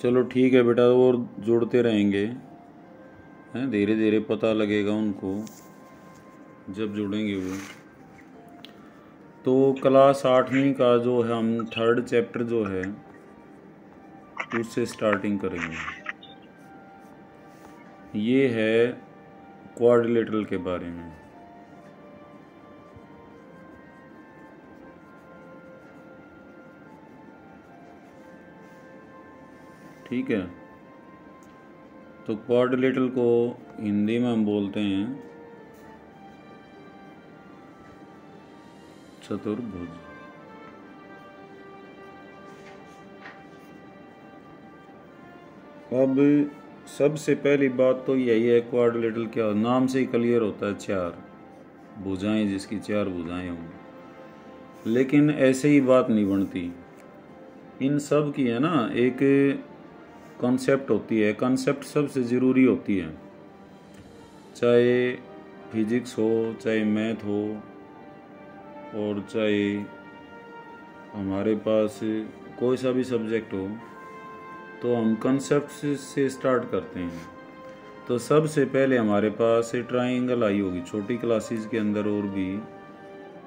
चलो ठीक है बेटा, और जोड़ते रहेंगे हैं, धीरे धीरे पता लगेगा उनको जब जुड़ेंगे वो। तो क्लास 8वीं का जो है, हम 3rd चैप्टर जो है उससे स्टार्टिंग करेंगे। ये है क्वाड्रिलेटरल के बारे में। ठीक है, तो क्वाड्रिलेटरल को हिंदी में हम बोलते हैं चतुर्भुज। अब सबसे पहली बात तो यही है, क्वाड्रिलेटरल क्या, नाम से ही क्लियर होता है, 4 भुजाएं, जिसकी 4 भुजाएं हों। लेकिन ऐसे ही बात नहीं बनती, इन सब की है ना एक कॉन्सेप्ट होती है। कॉन्सेप्ट सबसे ज़रूरी होती है, चाहे फिजिक्स हो, चाहे मैथ हो, और चाहे हमारे पास कोई सा भी सब्जेक्ट हो, तो हम कॉन्सेप्ट से स्टार्ट करते हैं। तो सबसे पहले हमारे पास ट्राइंगल आई होगी छोटी क्लासेस के अंदर, और भी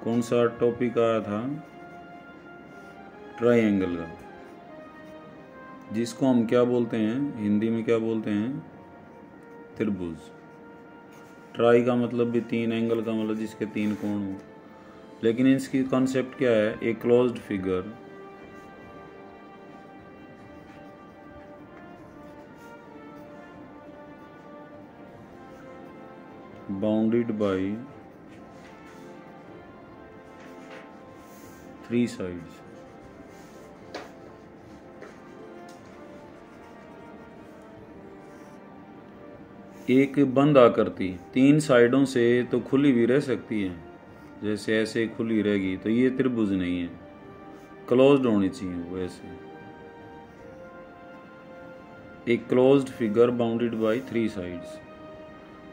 कौन सा टॉपिक आया था, ट्राइंगल का, जिसको हम क्या बोलते हैं हिंदी में, क्या बोलते हैं, त्रिभुज। ट्राई का मतलब भी 3, एंगल का मतलब जिसके 3 कोण हो। लेकिन इसकी कॉन्सेप्ट क्या है, a closed figure bounded by 3 sides. एक बंद आकृति 3 साइडों से तो खुली भी रह सकती है, जैसे ऐसे खुली रहेगी, तो ये त्रिभुज नहीं है, क्लोज्ड होनी चाहिए वो ऐसे। एक closed figure bounded by 3 sides,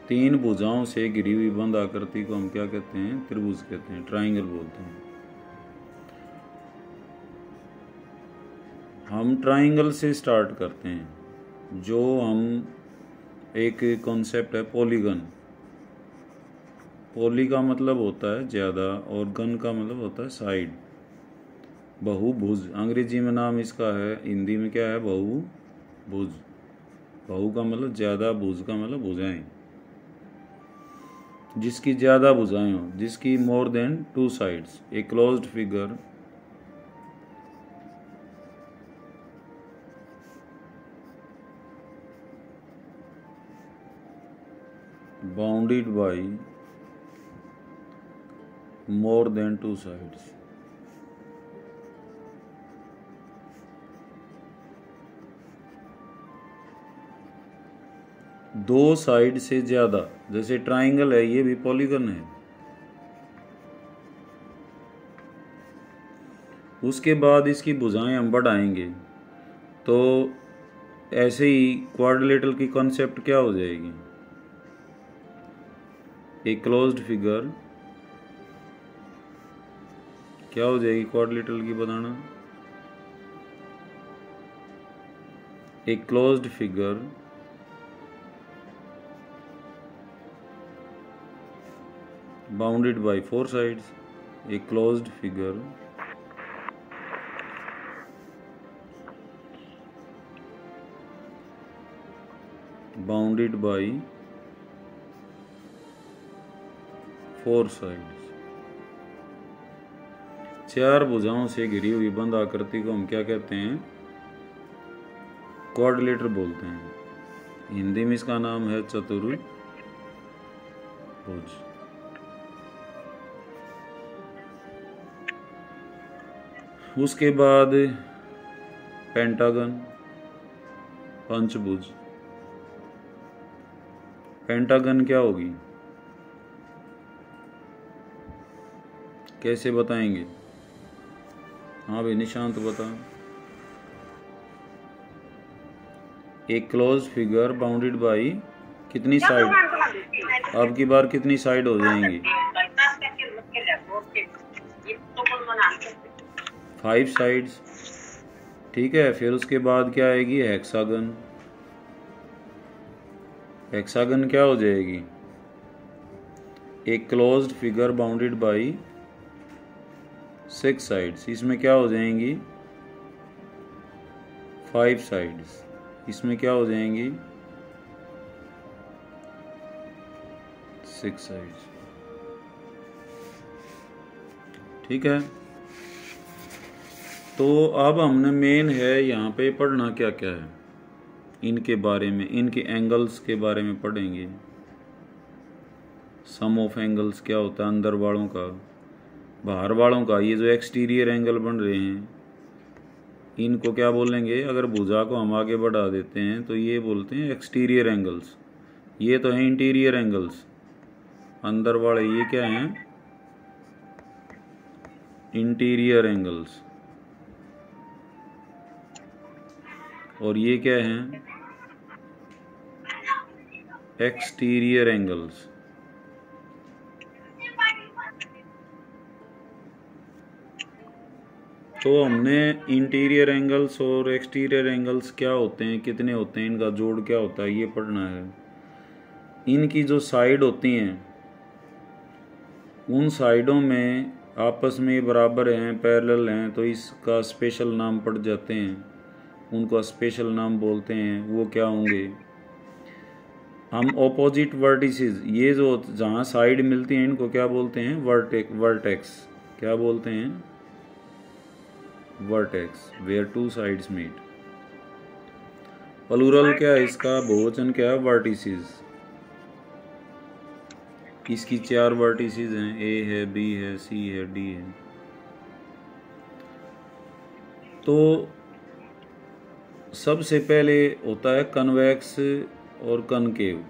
3 भुजाओं से घिरी हुई बंद आकृति को हम क्या कहते हैं, त्रिभुज कहते हैं, ट्राइंगल बोलते हैं। हम ट्राइंगल से स्टार्ट करते हैं। जो हम एक कॉन्सेप्ट है पॉलीगन। पॉली का मतलब होता है ज़्यादा, और गन का मतलब होता है साइड। बहुभुज अंग्रेजी में नाम इसका है, हिंदी में क्या है, बहुभुज। बहु का मतलब ज़्यादा, भुज का मतलब भुजाएं, जिसकी ज़्यादा भुजाएं हो, जिसकी more than 2 sides. A closed figure bounded by more than 2 sides. दो साइड से ज्यादा, जैसे ट्राइंगल है, ये भी पॉलीगन है। उसके बाद इसकी भुजाएं हम बढ़ाएंगे, तो ऐसे ही क्वाड्रिलेटरल की कॉन्सेप्ट क्या हो जाएगी, एक क्लोज्ड फिगर क्या हो जाएगी क्वाड्रिलेटरल की, बताना। एक closed figure bounded by 4 sides. A closed figure bounded by 4 sides. 4 भुजाओं से घिरी हुई बंद आकृति को हम क्या कहते हैं, क्वाड्रिलेटर बोलते हैं। हिंदी में इसका नाम है चतुर्भुज। उसके बाद पेंटागन, पंचभुज। पेंटागन क्या होगी, कैसे बताएंगे? हाँ भाई निशांत बता। एक क्लोज फिगर बाउंडेड बाय कितनी साइड, अब की बार कितनी साइड हो जाएंगी, 5 साइड्स। ठीक है। फिर उसके बाद क्या आएगी, हेक्सागन। हेक्सागन क्या हो जाएगी, एक closed figure bounded by 6 sides. इसमें क्या हो जाएंगी, 5 साइड्स। इसमें क्या हो जाएंगी, 6 साइड्स। ठीक है। तो अब हमने मेन है यहाँ पे पढ़ना क्या क्या है, इनके बारे में, इनके एंगल्स के बारे में पढ़ेंगे। सम ऑफ एंगल्स क्या होता है, अंदर वालों का, बाहर वालों का। ये जो एक्सटीरियर एंगल बन रहे हैं इनको क्या बोलेंगे, अगर भुजा को हम आगे बढ़ा देते हैं तो ये बोलते हैं एक्सटीरियर एंगल्स। ये तो है इंटीरियर एंगल्स, अंदर वाले ये क्या हैं, इंटीरियर एंगल्स। और ये क्या हैं, एक्सटीरियर एंगल्स। तो हमने इंटीरियर एंगल्स और एक्सटीरियर एंगल्स क्या होते हैं, कितने होते हैं, इनका जोड़ क्या होता है, ये पढ़ना है। इनकी जो साइड होती हैं उन साइडों में आपस में बराबर हैं, पैरेलल हैं, तो इसका स्पेशल नाम पड़ जाते हैं, उनको स्पेशल नाम बोलते हैं। वो क्या होंगे, हम ऑपोजिट वर्टिसेस, ये जो जहाँ साइड मिलती हैं इनको क्या बोलते हैं, वर्टेक्स। क्या बोलते हैं, vertex, where two sides meet. Plural क्या है इसका, बहुवचन क्या है, वर्टिसेस। इसकी 4 वर्टिसेस हैं, ए है, बी है, सी है, डी है। तो सबसे पहले होता है कन्वेक्स और कनकेव।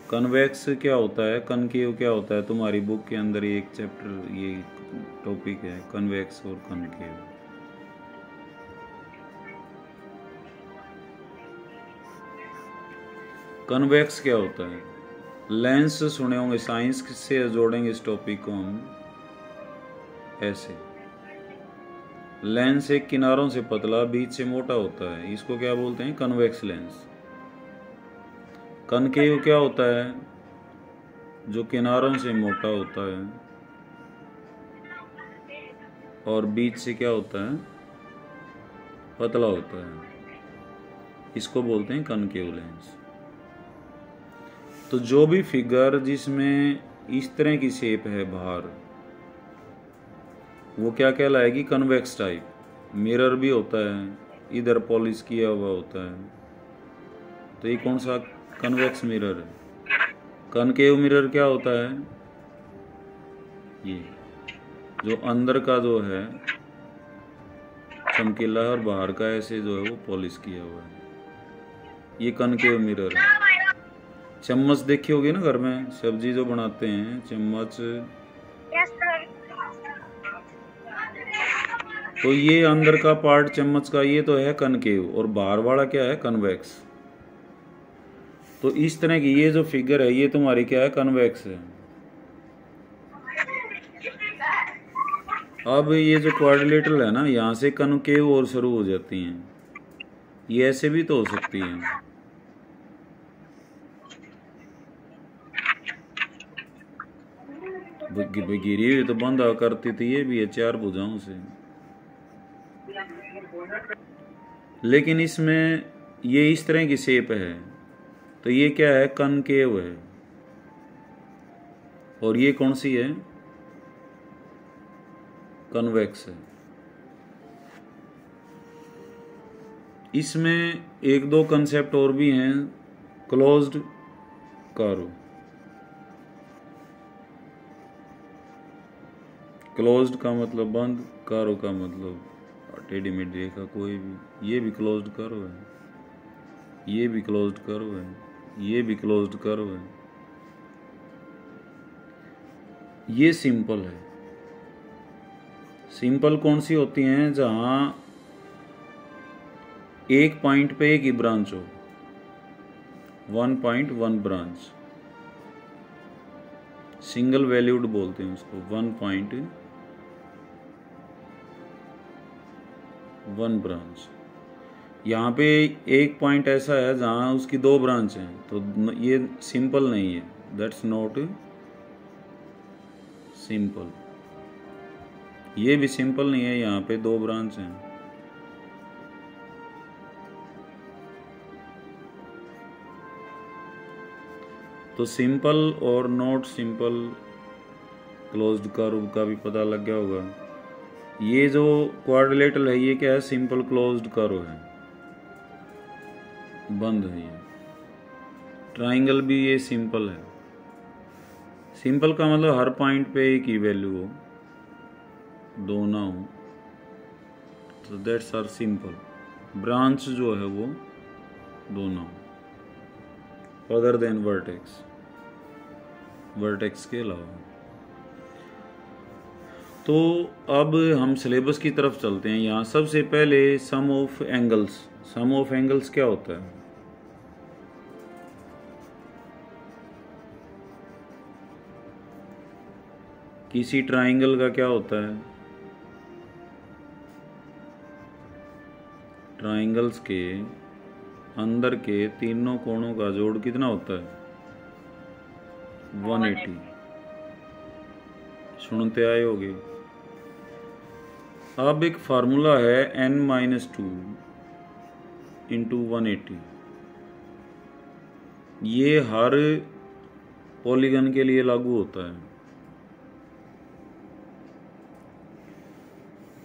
कन्वेक्स क्या होता है, कनकेव क्या होता है, तुम्हारी बुक के अंदर एक चैप्टर ये टॉपिक है, कन्वेक्स और कनकेव। कन्वेक्स क्या होता है, लेंस सुने होंगे, साइंस से जोड़ेंगे इस टॉपिक को हम ऐसे। लेंस एक किनारों से पतला बीच से मोटा होता है, इसको क्या बोलते हैं, कन्वेक्स लेंस। कनकेव क्या होता है, जो किनारों से मोटा होता है और बीच से क्या होता है, पतला होता है, इसको बोलते हैं कनकेव लेंस। तो जो भी फिगर जिसमें इस तरह की शेप है बाहर, वो क्या कहलाएगी, कन्वेक्स टाइप। मिरर भी होता है, इधर पॉलिश किया हुआ होता है, तो ये कौन सा, कन्वेक्स मिरर है। कनकेव मिरर क्या होता है, ये जो अंदर का जो है चमकीला और बाहर का ऐसे जो है वो पॉलिश किया हुआ है, ये कनकेव मिरर है। चम्मच देखी होगी ना घर में, सब्जी जो बनाते हैं चम्मच, तो ये अंदर का पार्ट चम्मच का ये तो है कनकेव, और बाहर वाला क्या है, कन्वेक्स। तो इस तरह की ये जो फिगर है ये तुम्हारी क्या है, कन्वेक्स है। अब ये जो क्वाड्रिलेटरल है ना, यहाँ से कनकेव और शुरू हो जाती हैं, ये ऐसे भी तो हो सकती हैं। गिरी हुई तो बंधा करती थी, ये भी है 4 भुजाओं से। लेकिन इसमें ये इस तरह की शेप है, तो ये क्या है, कनकेव है। और ये कौन सी है, कन्वेक्स है। इसमें 1-2 कंसेप्ट और भी हैं। क्लोज्ड कर्व, क्लोज्ड का मतलब बंद, कर्व का मतलब टेढ़ी मेढ़ी रेखा कोई भी। ये भी क्लोज्ड कर्व है, ये भी क्लोज्ड कर्व है, ये भी क्लोज्ड कर्व है। ये सिंपल है। सिंपल कौन सी होती हैं, जहां एक पॉइंट पे एक ही ब्रांच हो, 1.1 ब्रांच, सिंगल वैल्यूड बोलते हैं उसको, 1.1 ब्रांच। यहाँ पे एक पॉइंट ऐसा है जहाँ उसकी दो ब्रांच हैं, तो ये सिंपल नहीं है, दैट्स नॉट सिंपल। ये भी सिंपल नहीं है, यहाँ पे दो ब्रांच हैं। तो सिंपल और नॉट सिंपल क्लोज्ड कर्व का भी पता लग गया होगा। ये जो क्वाड्रिलेटरल है ये क्या है, सिंपल क्लोज्ड कर्व है, बंद है ये। ट्राइंगल भी ये सिंपल है। सिंपल का मतलब हर पॉइंट पे एक ही वैल्यू हो, दो ना हो, तो दैट्स आर सिंपल। ब्रांच जो है वो दो ना हो, अदर देन वर्टेक्स, वर्टेक्स के अलावा। तो अब हम सिलेबस की तरफ चलते हैं। यहाँ सबसे पहले sum of angles. Sum of angles क्या होता है? किसी ट्राइंगल का क्या होता है? ट्राइंगल्स के अंदर के तीनों कोणों का जोड़ कितना होता है? 180। सुनते आए होगे। अब एक फार्मूला है n-2 इंटू 180। ये हर पॉलीगन के लिए लागू होता है।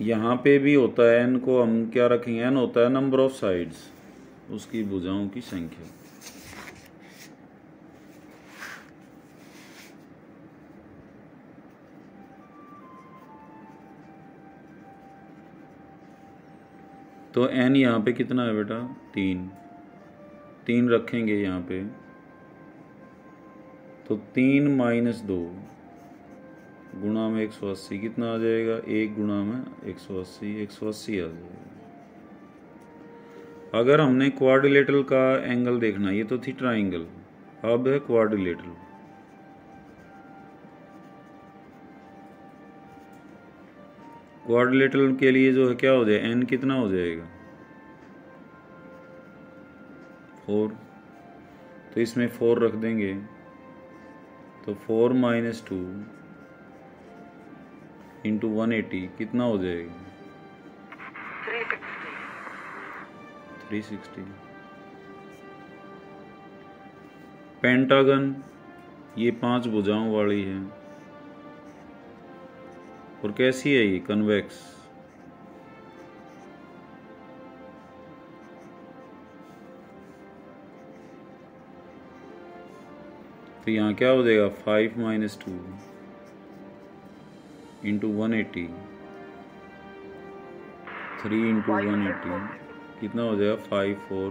यहाँ पे भी होता है। n को हम क्या रखेंगे? n होता है नंबर ऑफ साइड्स, उसकी भुजाओं की संख्या। तो n यहाँ पे कितना है बेटा? 3 रखेंगे यहाँ पे, तो 3 माइनस 2 गुणा में 180 कितना आ जाएगा? 1 गुणा में 180 आ जाएगा। अगर हमने क्वाड्रिलेटरल का एंगल देखना, ये तो थी ट्राइंगल, अब है क्वाड्रिलेटरल। क्वाड्रिलेटरल के लिए जो है क्या हो जाए? n कितना हो जाएगा? 4। तो इसमें 4 रख देंगे, तो 4 माइनस 2 इंटू 180 कितना हो जाएगा? 360। पेंटागन ये 5 भुजाओं वाली है, और कैसी है ये? कन्वेक्स। तो यहाँ क्या हो जाएगा? 5 माइनस 2 इंटू 180, 3 इंटू 180 कितना हो जाएगा? 5 4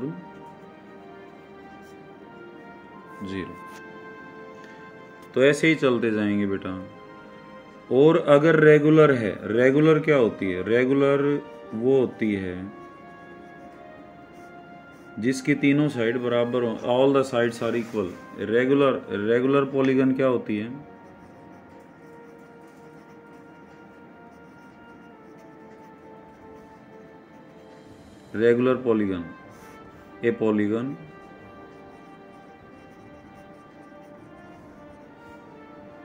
0। तो ऐसे ही चलते जाएंगे बेटा। और अगर रेगुलर है, रेगुलर क्या होती है? रेगुलर वो होती है जिसकी तीनों साइड बराबर हो, all the sides are equal. Regular polygon क्या होती है? Regular polygon, a polygon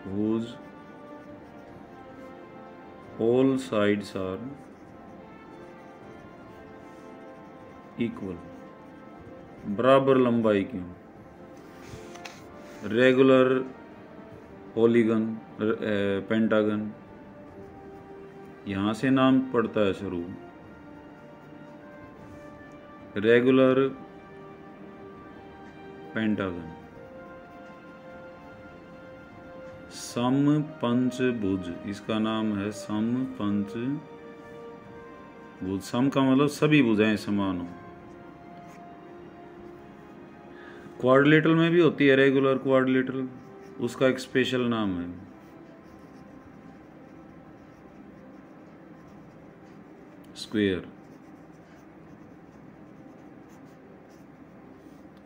whose all sides are equal, बराबर लंबाई की। रेगुलर पॉलीगन, पेंटागन, यहां से नाम पड़ता है शुरू। रेगुलर पेंटागन, समपंचभुज, इसका नाम है समपंचभुज। सम का मतलब सभी भुजाएं समान हो। क्वाड्रिलेटरल में भी होती है रेगुलर क्वाड्रिलेटरल, उसका एक स्पेशल नाम है स्क्वायर।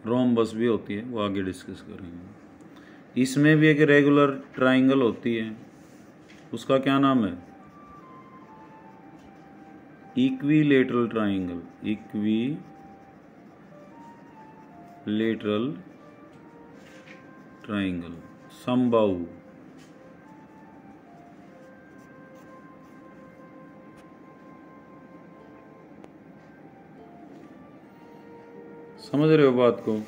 रोम्बस भी होती है, वो आगे डिस्कस करेंगे। इसमें भी एक रेगुलर ट्राइंगल होती है, उसका क्या नाम है? Equilateral triangle. Equilateral lateral triangle, समबाहु। समझ रहे हो बात को?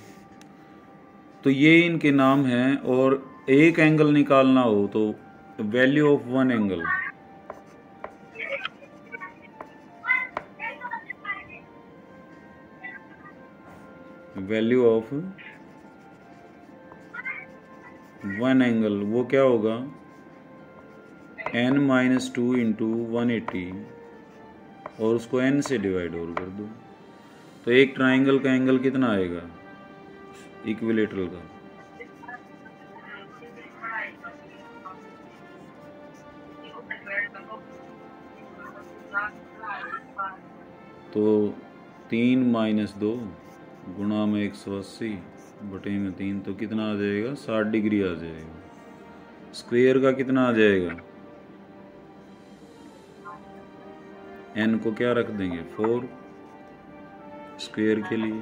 तो ये इनके नाम हैं। और एक एंगल निकालना हो तो value of one angle, value of one angle वो क्या होगा, n-2 इंटू 180 और उसको n से डिवाइड और कर दो। तो एक ट्राइंगल का एंगल कितना आएगा इक्विलेटरल का, तो 3-2 गुणा में 180 बटे में 3, तो कितना आ जाएगा, 60 डिग्री आ जाएगा। स्क्वायर का कितना आ जाएगा, n को क्या रख देंगे 4 स्क्वायर के लिए,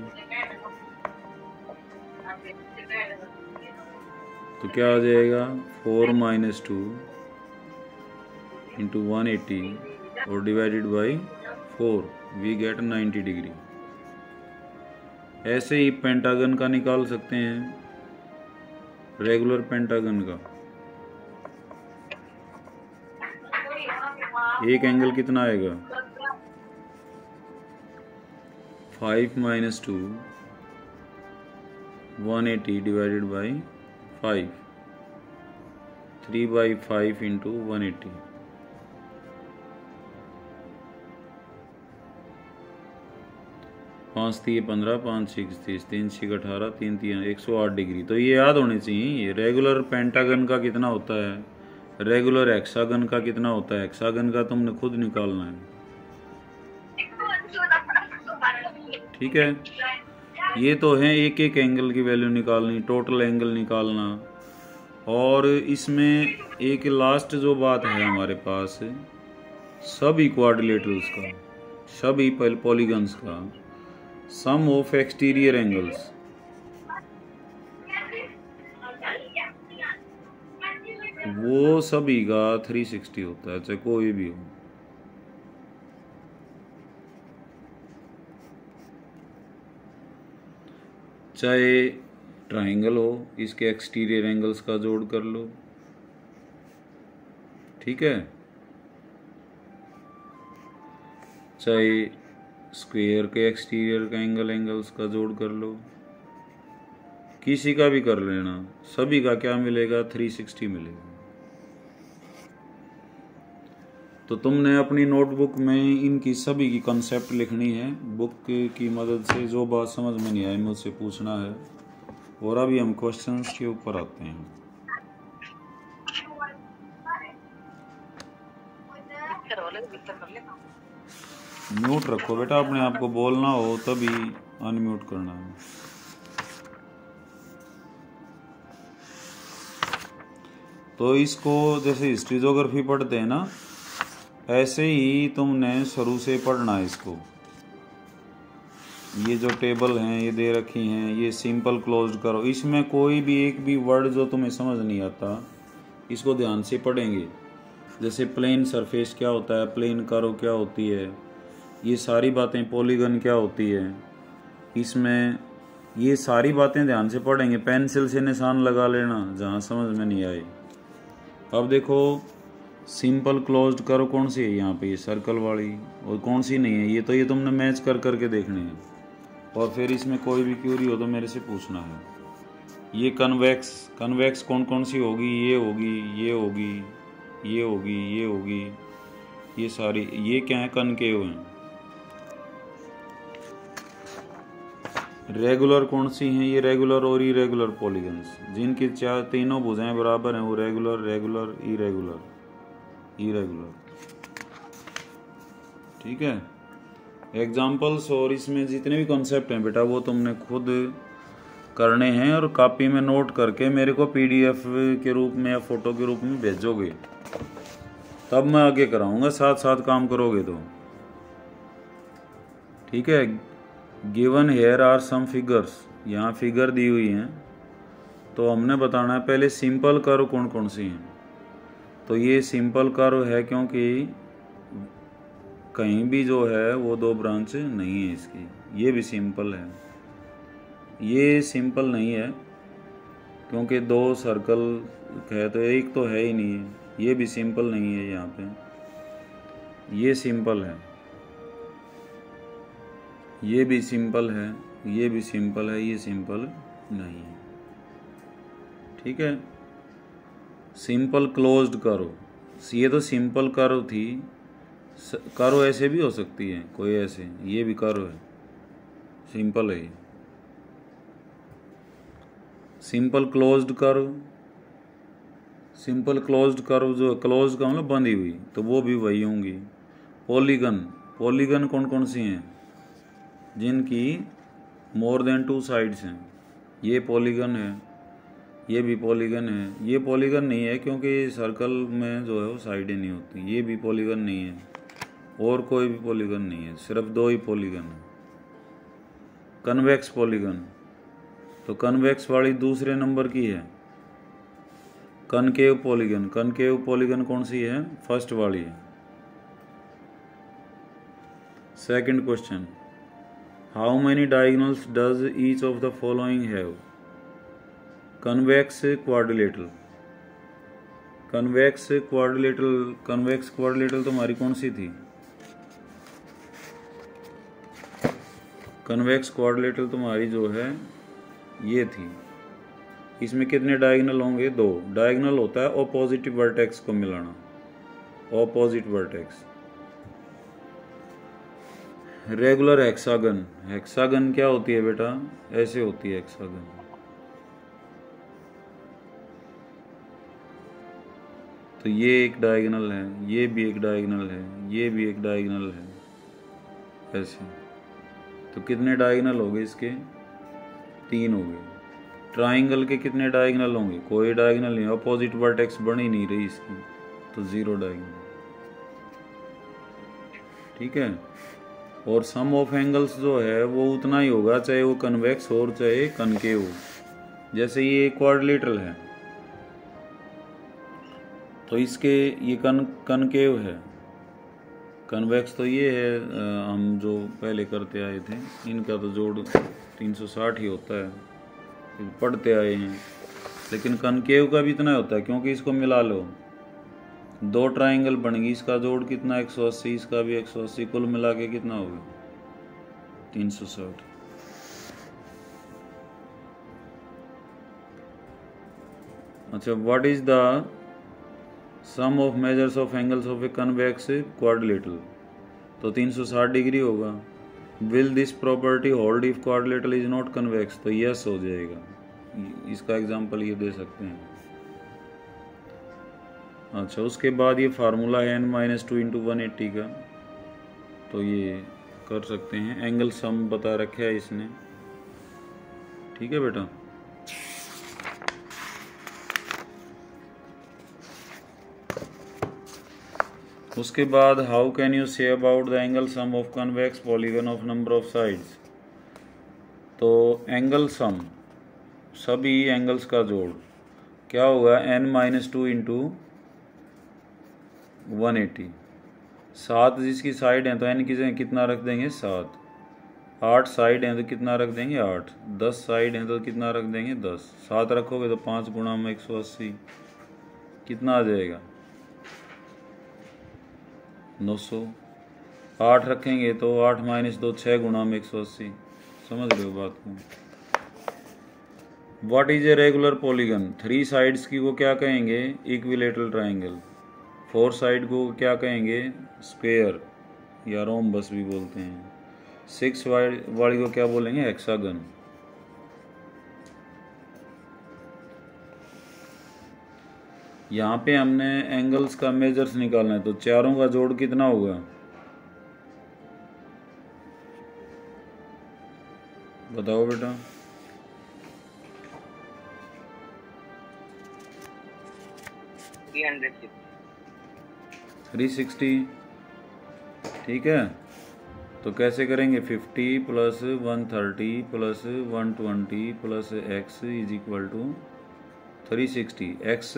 तो क्या आ जाएगा 4-2 इंटू 180 और divided by 4, we get 90 degree. ऐसे ही पेंटागन का निकाल सकते हैं, रेगुलर पेंटागन का एक एंगल कितना आएगा, 5-2 180 डिवाइडेड बाई 5, 3/5 इंटू 180, पाँच 15, 5-6 30, 3-6 18, 3-3 108 डिग्री। तो ये याद होनी चाहिए। रेगुलर पेंटागन का कितना होता है, रेगुलर हेक्सागन का कितना होता है, हेक्सागन का तुमने खुद निकालना है। ठीक है, ये तो है एक एक एंगल की वैल्यू निकालनी, टोटल एंगल निकालना। और इसमें एक लास्ट जो बात है हमारे पास, सभी क्वाड्रिलेटरल्स का, सभी पॉलीगन्स का सम ऑफ एक्सटीरियर एंगल्स, वो सभी का 360 होता है, चाहे कोई भी हो। चाहे ट्राइंगल हो, इसके एक्सटीरियर एंगल्स का जोड़ कर लो, ठीक है। चाहे स्क्वायर के एक्सटीरियर का एंगल्स का जोड़ कर लो, किसी का भी कर लेना, सभी का क्या मिलेगा, 360 मिलेगा। तो तुमने अपनी नोटबुक में इनकी सभी की कंसेप्ट लिखनी है। बुक की मदद से जो बात समझ में नहीं आई मुझसे पूछना है। और अभी हम क्वेश्चंस के ऊपर आते हैं। म्यूट रखो बेटा, अपने आप को बोलना हो तभी अनम्यूट करना है। तो इसको जैसे हिस्ट्री ज्योग्राफी पढ़ते हैं ना, ऐसे ही तुमने शुरू से पढ़ना है इसको। ये जो टेबल हैं ये दे रखी हैं, ये सिंपल क्लोज्ड करो। इसमें कोई भी एक भी वर्ड जो तुम्हें समझ नहीं आता इसको ध्यान से पढ़ेंगे। जैसे प्लेन सरफेस क्या होता है, प्लेन कर्व क्या होती है, ये सारी बातें, पॉलीगन क्या होती है, इसमें ये सारी बातें ध्यान से पढ़ेंगे। पेंसिल से निशान लगा लेना जहाँ समझ में नहीं आए। अब देखो सिंपल क्लोज्ड कर्व कौन सी है यहाँ पे, ये सर्कल वाली, और कौन सी नहीं है, ये तुमने मैच कर करके देखने हैं। और फिर इसमें कोई भी क्यूरी हो तो मेरे से पूछना है। ये कन्वेक्स कौन कौन सी होगी, ये होगी, ये होगी, ये होगी, ये होगी, ये सारी, ये क्या है, कनकेव हैं। रेगुलर कौन सी हैं, ये रेगुलर और इरेगुलर पॉलीगन्स, जिनकी तीनों भुजाएं बराबर हैं, वो रेगुलर, रेगुलर, इरेगुलर। ठीक है, एग्जाम्पल्स और इसमें जितने भी कॉन्सेप्ट हैं बेटा वो तुमने खुद करने हैं और कॉपी में नोट करके मेरे को PDF के रूप में या फोटो के रूप में भेजोगे, तब मैं आगे कराऊंगा। साथ साथ काम करोगे तो ठीक है। Given here are some figures, यहाँ फिगर दी हुई है, तो हमने बताना है पहले सिंपल कर्व कौन कौन सी हैं। तो ये सिंपल कर्व है क्योंकि कहीं भी जो है वो दो ब्रांच नहीं है इसकी। ये भी सिंपल है, ये सिंपल नहीं है क्योंकि दो सर्कल है तो एक तो है ही नहीं है। ये भी सिंपल नहीं है यहाँ पे, ये सिंपल है, ये भी सिंपल है, ये भी सिंपल है, ये सिंपल नहीं है। ठीक है, सिंपल क्लोज्ड कर्व, ये तो सिंपल कर्व थी। कर्व ऐसे भी हो सकती है, कोई ऐसे, ये भी कर्व है, सिंपल है। Simple closed curve, simple closed curve जो क्लोज का मतलब बंधी हुई, तो वो भी वही होंगी। पॉलीगन, पॉलीगन कौन कौन सी हैं? जिनकी मोर देन 2 साइड्स हैं, ये पॉलीगन है, ये भी पॉलीगन है। ये पॉलीगन नहीं है क्योंकि सर्कल में जो है वो साइडें नहीं होती। ये भी पॉलीगन नहीं है, और कोई भी पॉलीगन नहीं है, सिर्फ दो ही पॉलीगन है। कन्वेक्स पॉलीगन, तो कन्वेक्स वाली दूसरे नंबर की है। कनकेव पॉलीगन, कनकेव पॉलीगन कौन सी है? फर्स्ट वाली है। Second question, how many diagonals does each of the following have? Convex quadrilateral, convex quadrilateral, convex quadrilateral तो हमारी कौन सी थी? कन्वेक्स क्वाड्रिलेटरल तुम्हारी जो है ये थी। इसमें कितने डायगोनल होंगे? 2। डायगोनल होता है ऑपोजिट वर्टेक्स को मिलाना, opposite vertex. Regular hexagon, hexagon क्या होती है बेटा? ऐसे होती है हेक्सागन। तो ये एक डायगोनल है, ये भी एक डायगोनल है, ये भी एक डायगोनल है, ऐसे। तो कितने डायगोनल हो गए इसके? 3 हो गए। ट्राइंगल के कितने डायगोनल होंगे? कोई डायगोनल नहीं, अपोजिट वर्टेक्स बन ही नहीं रही इसकी, तो 0 डायगोनल। ठीक है, और सम ऑफ एंगल्स जो है वो उतना ही होगा, चाहे वो कन्वेक्स हो और चाहे कनकेव हो। जैसे ये क्वाड्रिलेटरल है तो इसके ये कनकेव है, कन्वेक्स तो ये है, हम जो पहले करते आए थे, इनका तो जोड़ 360 ही होता है, पढ़ते आए हैं। लेकिन कनकेव का भी इतना होता है क्योंकि इसको मिला लो, 2 ट्राइंगल बनेगी, इसका जोड़ कितना? 180, इसका भी 180, कुल मिला के कितना होगा? 360। अच्छा, what is the sum of measures of angles of a convex quadrilateral? तो 360 डिग्री होगा। Will this property hold if quadrilateral is not convex? तो यस हो जाएगा। इसका एग्जांपल ये दे सकते हैं। अच्छा, उसके बाद ये फार्मूला है n-2 × 180 का, तो ये कर सकते हैं। एंगल सम बता रखा है इसने। ठीक है बेटा, उसके बाद how can you say about the angle sum of convex polygon of number of sides? तो एंगल सम, सभी एंगल्स का जोड़ क्या होगा? n-2 × 180। 7 जिसकी साइड है तो n की जगह कितना रख देंगे? 7। 8 साइड हैं तो कितना रख देंगे? 8। 10 साइड हैं तो कितना रख देंगे? 10। 7 रखोगे तो 5 गुणा में 180 कितना आ जाएगा? 900। 8 रखेंगे तो 8 - 2 6 गुणा में 180। समझ रहे हो बात को? What is a regular polygon? 3 sides की को क्या कहेंगे? Equilateral triangle. 4 साइड को क्या कहेंगे? स्क्वायर या रोम्बस भी बोलते हैं। 6 वाली को क्या बोलेंगे? हेक्सागन। यहाँ पे हमने एंगल्स का मेजर्स निकालना है, तो चारों का जोड़ कितना होगा? बताओ बेटा। 360। ठीक है, तो कैसे करेंगे? 50 plus 130 plus 120 plus x is equal to 360। x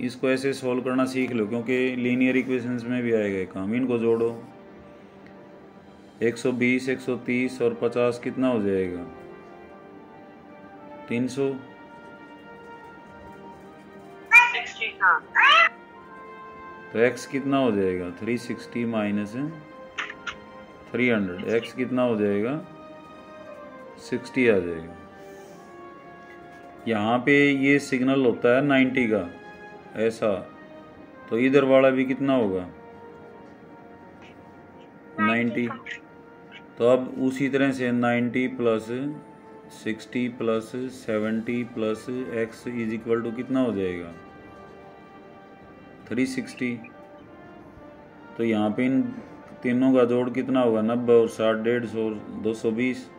इसको ऐसे सॉल्व करना सीख लो, क्योंकि लीनियर इक्वेशंस में भी आएगा काम। इनको जोड़ो, 120 130 और 50 कितना हो जाएगा? 300। तो x कितना हो जाएगा? 360 माइनस 300, x कितना हो जाएगा? 60 आ जाएगा। यहाँ पे ये सिग्नल होता है 90 का ऐसा, तो इधर वाला भी कितना होगा? 90। तो अब उसी तरह से 90 plus 60 plus 70 plus x is equal to कितना हो जाएगा? 360। तो यहाँ पे इन तीनों का जोड़ कितना होगा? 90 और 60 150 और 220।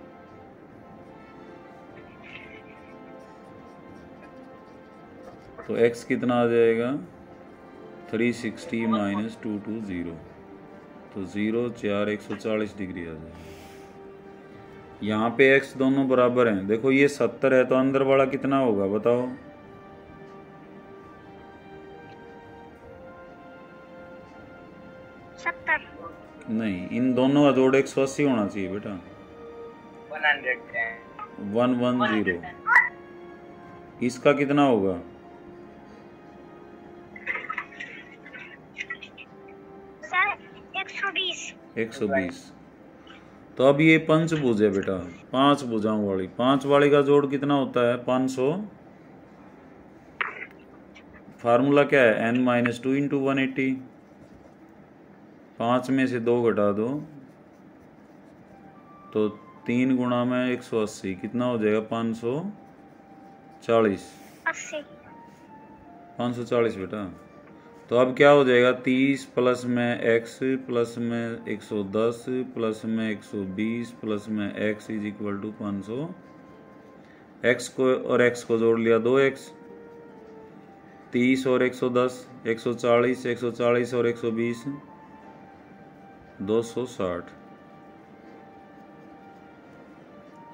तो x कितना आ जाएगा? 360 माइनस 220, तो 0 4 140 डिग्री आ जाएगा। यहाँ पे x दोनों बराबर हैं। देखो ये 70 है, तो अंदर वाला कितना होगा बताओ? नहीं, इन दोनों का जोड़ 180 होना चाहिए बेटा। 110। इसका कितना होगा? 120। तो अब ये पंचभुज है बेटा, 5 भुजाओं वाली। 5 वाली का जोड़ कितना होता है? 500। फार्मूला क्या है? n-2 into 180। 5 में से 2 घटा दो तो 3 गुणा में 180 कितना हो जाएगा? 540। 540 बेटा। तो अब क्या हो जाएगा? 30 प्लस में x प्लस में 110 प्लस में 120 प्लस में x is equal to 500। x को और x को जोड़ लिया 2x। 30 और 110 140, 140 और 120 260।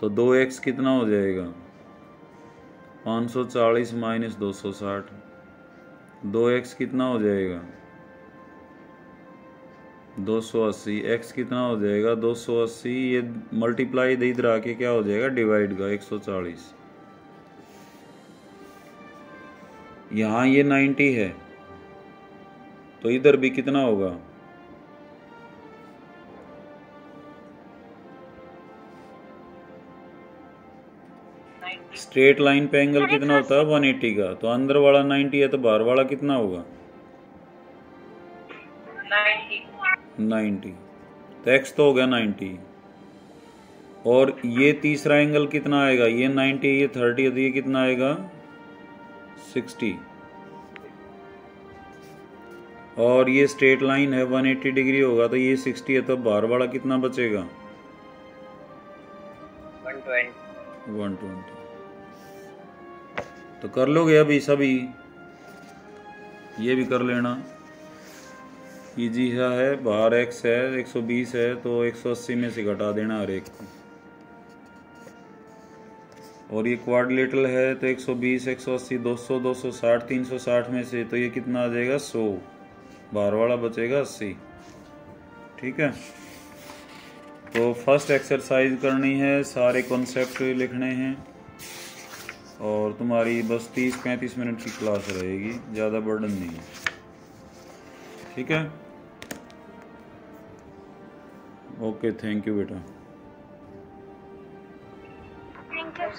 तो 2x कितना हो जाएगा? 540 माइनस 260। 2x कितना हो जाएगा? 280। x कितना हो जाएगा? 280। ये मल्टीप्लाई इधर आके क्या हो जाएगा? डिवाइड का 140। यहाँ ये 90 है, तो इधर भी कितना होगा? स्ट्रेट लाइन पे एंगल कितना होता है? 180 का। तो अंदर वाला 90 है, तो बाहर वाला कितना होगा? 90। तो x तो हो गया 90। और ये तीसरा एंगल कितना आएगा? ये 90, ये 30 है, तो ये कितना आएगा? 60। और ये स्ट्रेट लाइन है, 180 डिग्री होगा, तो ये 60 है, तो बाहर वाला कितना बचेगा? 120। तो कर लोगे अभी सभी? ये भी कर लेना। इजी सा है। बाहर x है 120 है, तो 180 में से घटा देना हर एक को। और ये क्वाड्रिलेटरल है, तो 120 180 200 260 360 में से तो ये कितना आ जाएगा? 100। बाहर वाला बचेगा 80। ठीक है। तो फर्स्ट एक्सरसाइज करनी है, सारे कॉन्सेप्ट लिखने हैं, और तुम्हारी बस 30-35 मिनट की क्लास रहेगी, ज़्यादा बर्डन नहीं है। ठीक है। ओके, थैंक यू बेटा। Thank you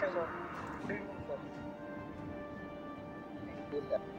sir.